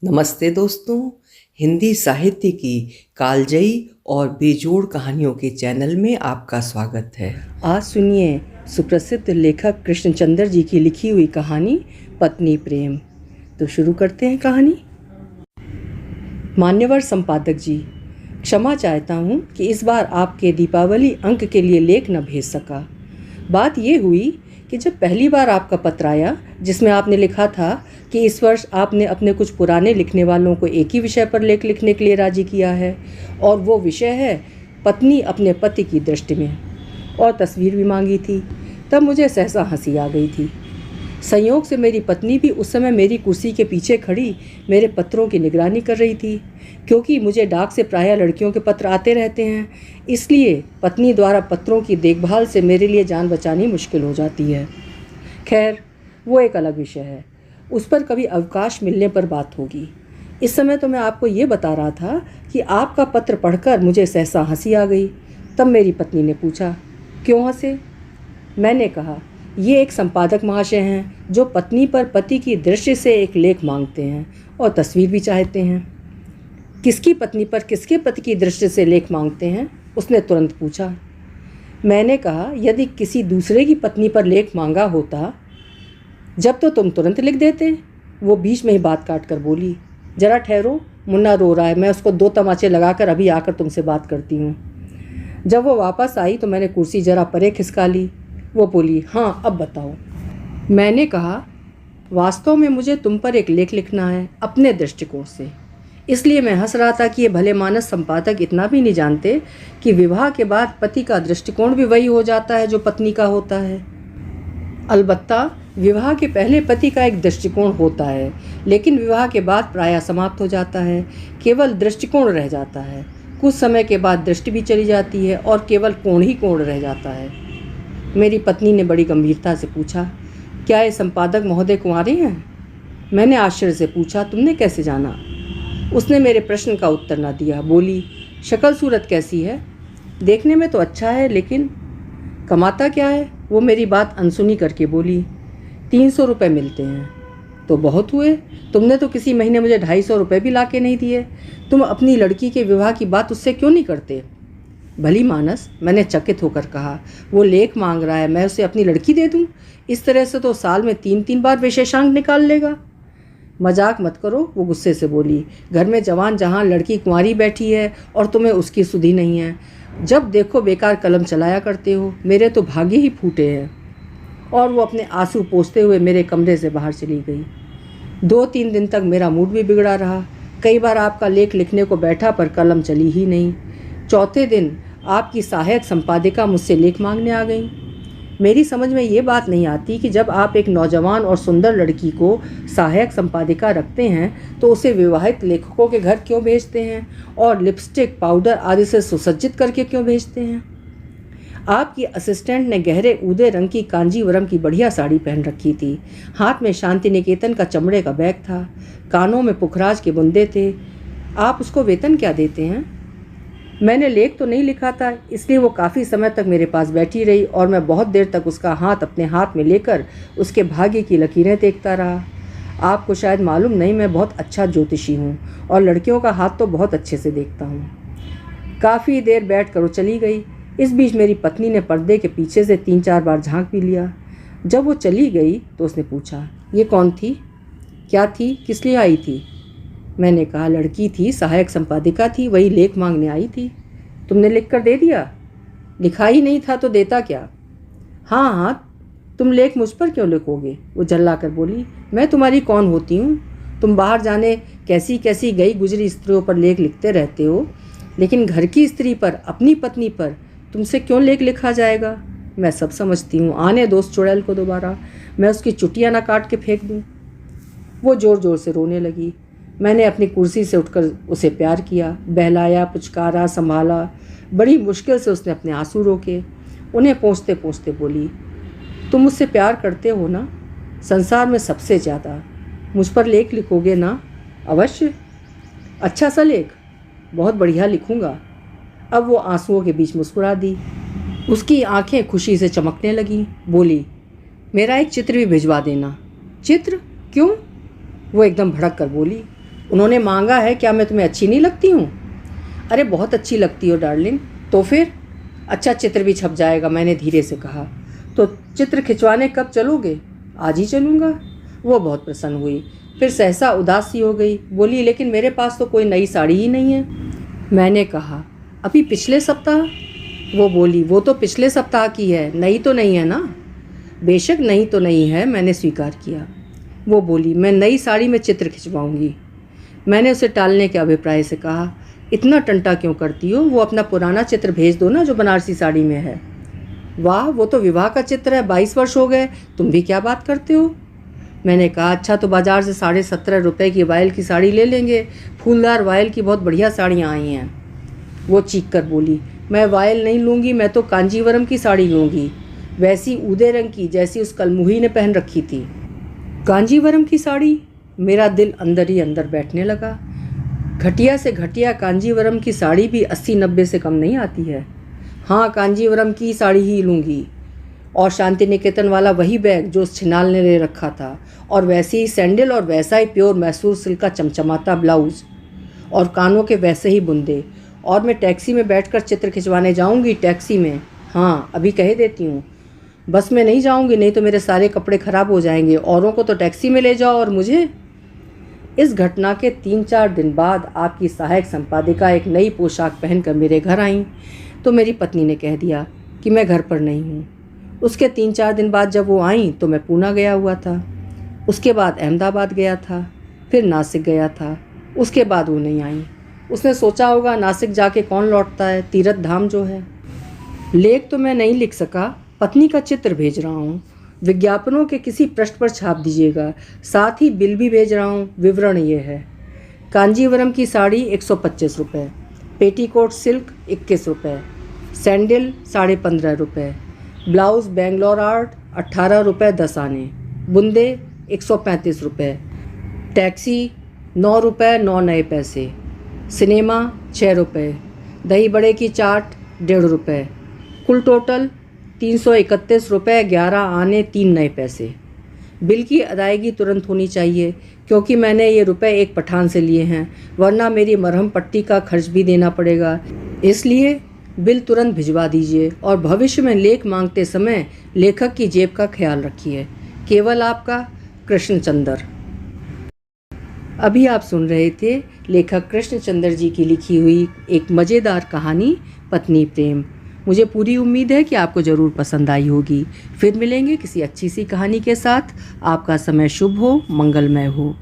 नमस्ते दोस्तों, हिंदी साहित्य की कालजयी और बेजोड़ कहानियों के चैनल में आपका स्वागत है। आज सुनिए सुप्रसिद्ध लेखक कृष्णचंद्र जी की लिखी हुई कहानी पत्नी प्रेम। तो शुरू करते हैं कहानी। मान्यवर संपादक जी, क्षमा चाहता हूँ कि इस बार आपके दीपावली अंक के लिए लेख न भेज सका। बात ये हुई कि जब पहली बार आपका पत्र आया जिसमें आपने लिखा था कि इस वर्ष आपने अपने कुछ पुराने लिखने वालों को एक ही विषय पर लेख लिखने के लिए राजी किया है, और वो विषय है पत्नी अपने पति की दृष्टि में, और तस्वीर भी मांगी थी, तब मुझे सहसा हंसी आ गई थी। संयोग से मेरी पत्नी भी उस समय मेरी कुर्सी के पीछे खड़ी मेरे पत्रों की निगरानी कर रही थी, क्योंकि मुझे डाक से प्रायः लड़कियों के पत्र आते रहते हैं, इसलिए पत्नी द्वारा पत्रों की देखभाल से मेरे लिए जान बचानी मुश्किल हो जाती है। खैर, वो एक अलग विषय है, उस पर कभी अवकाश मिलने पर बात होगी। इस समय तो मैं आपको ये बता रहा था कि आपका पत्र पढ़कर मुझे सहसा हंसी आ गई। तब मेरी पत्नी ने पूछा, क्यों हंसे? मैंने कहा, ये एक संपादक महाशय हैं जो पत्नी पर पति की दृष्टि से एक लेख मांगते हैं और तस्वीर भी चाहते हैं। किसकी पत्नी पर किसके पति की दृष्टि से लेख मांगते हैं? उसने तुरंत पूछा। मैंने कहा, यदि किसी दूसरे की पत्नी पर लेख मांगा होता जब तो तुम तुरंत लिख देते। वो बीच में ही बात काट कर बोली, जरा ठहरो, मुन्ना रो रहा है, मैं उसको 2 तमाचे लगाकर अभी आकर तुमसे बात करती हूँ। जब वो वापस आई तो मैंने कुर्सी जरा परे खिसका ली। वो बोली, हाँ अब बताओ। मैंने कहा, वास्तव में मुझे तुम पर एक लेख लिखना है अपने दृष्टिकोण से। इसलिए मैं हंस रहा था कि ये भले मानस संपादक इतना भी नहीं जानते कि विवाह के बाद पति का दृष्टिकोण भी वही हो जाता है जो पत्नी का होता है। अलबत्ता विवाह के पहले पति का एक दृष्टिकोण होता है, लेकिन विवाह के बाद प्रायः समाप्त हो जाता है, केवल दृष्टिकोण रह जाता है। कुछ समय के बाद दृष्टि भी चली जाती है और केवल कोण ही कोण रह जाता है। मेरी पत्नी ने बड़ी गंभीरता से पूछा, क्या ये संपादक महोदय कुंवारे हैं? मैंने आश्चर्य से पूछा, तुमने कैसे जाना? उसने मेरे प्रश्न का उत्तर न दिया। बोली, शक्ल सूरत कैसी है? देखने में तो अच्छा है, लेकिन कमाता क्या है? वो मेरी बात अनसुनी करके बोली, 300 रुपये मिलते हैं। तो बहुत हुए, तुमने तो किसी महीने मुझे 250 रुपये भी ला के नहीं दिए। तुम अपनी लड़की के विवाह की बात उससे क्यों नहीं करते? भली मानस, मैंने चकित होकर कहा, वो लेख मांग रहा है, मैं उसे अपनी लड़की दे दूं? इस तरह से तो साल में 3-3 बार विशेषांक निकाल लेगा। मजाक मत करो, वो गुस्से से बोली, घर में जवान जहां लड़की कुंवारी बैठी है और तुम्हें उसकी सुधि नहीं है। जब देखो बेकार कलम चलाया करते हो, मेरे तो भाग्य ही फूटे हैं। और वो अपने आंसू पोंछते हुए मेरे कमरे से बाहर चली गई। 2-3 दिन तक मेरा मूड भी बिगड़ा रहा। कई बार आपका लेख लिखने को बैठा पर कलम चली ही नहीं। चौथे दिन आपकी सहायक संपादिका मुझसे लेख मांगने आ गई। मेरी समझ में ये बात नहीं आती कि जब आप एक नौजवान और सुंदर लड़की को सहायक संपादिका रखते हैं तो उसे विवाहित लेखकों के घर क्यों भेजते हैं और लिपस्टिक, पाउडर आदि से सुसज्जित करके क्यों भेजते हैं? आपकी असिस्टेंट ने गहरे ऊदे रंग की कांजीवरम की बढ़िया साड़ी पहन रखी थी। हाथ में शांति निकेतन का चमड़े का बैग था, कानों में पुखराज के बुंदे थे। आप उसको वेतन क्या देते हैं? मैंने लेख तो नहीं लिखा था, इसलिए वो काफ़ी समय तक मेरे पास बैठी रही और मैं बहुत देर तक उसका हाथ अपने हाथ में लेकर उसके भाग्य की लकीरें देखता रहा। आपको शायद मालूम नहीं, मैं बहुत अच्छा ज्योतिषी हूँ और लड़कियों का हाथ तो बहुत अच्छे से देखता हूँ। काफ़ी देर बैठ कर वो चली गई। इस बीच मेरी पत्नी ने पर्दे के पीछे से 3-4 बार झांक भी लिया। जब वो चली गई तो उसने पूछा, ये कौन थी? क्या थी? किस लिए आई थी? मैंने कहा, लड़की थी, सहायक संपादिका थी, वही लेख मांगने आई थी। तुमने लिख कर दे दिया? लिखा ही नहीं था तो देता क्या? हाँ हाँ, तुम लेख मुझ पर क्यों लिखोगे? वो झल्ला कर बोली, मैं तुम्हारी कौन होती हूँ? तुम बाहर जाने कैसी कैसी गई गुजरी स्त्रियों पर लेख लिखते रहते हो, लेकिन घर की स्त्री पर, अपनी पत्नी पर तुमसे क्यों लेख लिखा जाएगा? मैं सब समझती हूँ, आने दोस्त चुड़ैल को दोबारा, मैं उसकी चुटियाँ ना काट के फेंक दूँ। वो ज़ोर ज़ोर से रोने लगी। मैंने अपनी कुर्सी से उठकर उसे प्यार किया, बहलाया, पुचकारा, संभाला। बड़ी मुश्किल से उसने अपने आंसू रोके। उन्हें पोंछते पोंछते बोली, तुम मुझसे प्यार करते हो ना? संसार में सबसे ज़्यादा। मुझ पर लेख लिखोगे ना? अवश्य। अच्छा सा लेख? बहुत बढ़िया लिखूँगा। अब वो आंसुओं के बीच मुस्कुरा दी। उसकी आंखें खुशी से चमकने लगीं। बोली, मेरा एक चित्र भी भिजवा देना। चित्र? क्यों? वो एकदम भड़क कर बोली, उन्होंने मांगा है, क्या मैं तुम्हें अच्छी नहीं लगती हूँ? अरे बहुत अच्छी लगती हो डार्लिंग। तो फिर? अच्छा, चित्र भी छप जाएगा, मैंने धीरे से कहा। तो चित्र खिंचवाने कब चलोगे? आज ही चलूँगा। वो बहुत प्रसन्न हुई, फिर सहसा उदास सी हो गई। बोली, लेकिन मेरे पास तो कोई नई साड़ी ही नहीं है। मैंने कहा, अभी पिछले सप्ताह? वो बोली, वो तो पिछले सप्ताह की है, नई तो नहीं है ना? बेशक नई तो नहीं है, मैंने स्वीकार किया। वो बोली, मैं नई साड़ी में चित्र खिंचवाऊंगी। मैंने उसे टालने के अभिप्राय से कहा, इतना टंटा क्यों करती हो? वो अपना पुराना चित्र भेज दो ना, जो बनारसी साड़ी में है। वाह, वो तो विवाह का चित्र है, 22 वर्ष हो गए, तुम भी क्या बात करते हो? मैंने कहा, अच्छा तो बाज़ार से 17.5 रुपये की वायल की साड़ी ले लेंगे, फूलदार वायल की बहुत बढ़िया साड़ियाँ आई हैं। वो चीख कर बोली, मैं वायल नहीं लूँगी, मैं तो कांजीवरम की साड़ी लूँगी, वैसी ऊदे रंग की जैसी उस कलमुही ने पहन रखी थी। कांजीवरम की साड़ी? मेरा दिल अंदर ही अंदर बैठने लगा। घटिया से घटिया कांजीवरम की साड़ी भी 80-90 से कम नहीं आती है। हाँ, कांजीवरम की साड़ी ही लूँगी, और शांति निकेतन वाला वही बैग जो उस छिनाल ने ले रखा था, और वैसी ही सैंडल, और वैसा ही प्योर मैसूर सिल्क का चमचमाता ब्लाउज़, और कानों के वैसे ही बुंदे। और मैं टैक्सी में बैठकर चित्र खिंचवाने जाऊंगी, टैक्सी में। हाँ, अभी कह देती हूँ, बस में नहीं जाऊंगी, नहीं तो मेरे सारे कपड़े ख़राब हो जाएंगे। औरों को तो टैक्सी में ले जाओ, और मुझे। इस घटना के 3-4 दिन बाद आपकी सहायक संपादिका एक नई पोशाक पहनकर मेरे घर आई, तो मेरी पत्नी ने कह दिया कि मैं घर पर नहीं हूँ। उसके 3-4 दिन बाद जब वो आई तो मैं पूना गया हुआ था, उसके बाद अहमदाबाद गया था, फिर नासिक गया था, उसके बाद वो नहीं आई। उसने सोचा होगा, नासिक जाके कौन लौटता है, तीर्थ धाम जो है। लेख तो मैं नहीं लिख सका, पत्नी का चित्र भेज रहा हूँ, विज्ञापनों के किसी पृष्ठ पर छाप दीजिएगा, साथ ही बिल भी भेज रहा हूँ। विवरण ये है, कांजीवरम की साड़ी 125 रुपये, पेटीकोट सिल्क 21 रुपये, सैंडल 15.5 रुपये, ब्लाउज़ बेंगलोर आर्ट 18 रुपये 10 आने, बुंदे 135 रुपये, टैक्सी 9 रुपये 9 नए पैसे, सिनेमा 6 रुपये, दही बड़े की चाट 1.5 रुपये, कुल टोटल 331 रुपये 11 आने 3 नए पैसे। बिल की अदायगी तुरंत होनी चाहिए, क्योंकि मैंने ये रुपए एक पठान से लिए हैं, वरना मेरी मरहम पट्टी का खर्च भी देना पड़ेगा। इसलिए बिल तुरंत भिजवा दीजिए, और भविष्य में लेख मांगते समय लेखक की जेब का ख्याल रखिए। केवल आपका कृष्णचंद्र। अभी आप सुन रहे थे लेखक कृष्णचंद्र जी की लिखी हुई एक मज़ेदार कहानी, पत्नी प्रेम। मुझे पूरी उम्मीद है कि आपको ज़रूर पसंद आई होगी। फिर मिलेंगे किसी अच्छी सी कहानी के साथ। आपका समय शुभ हो, मंगलमय हो।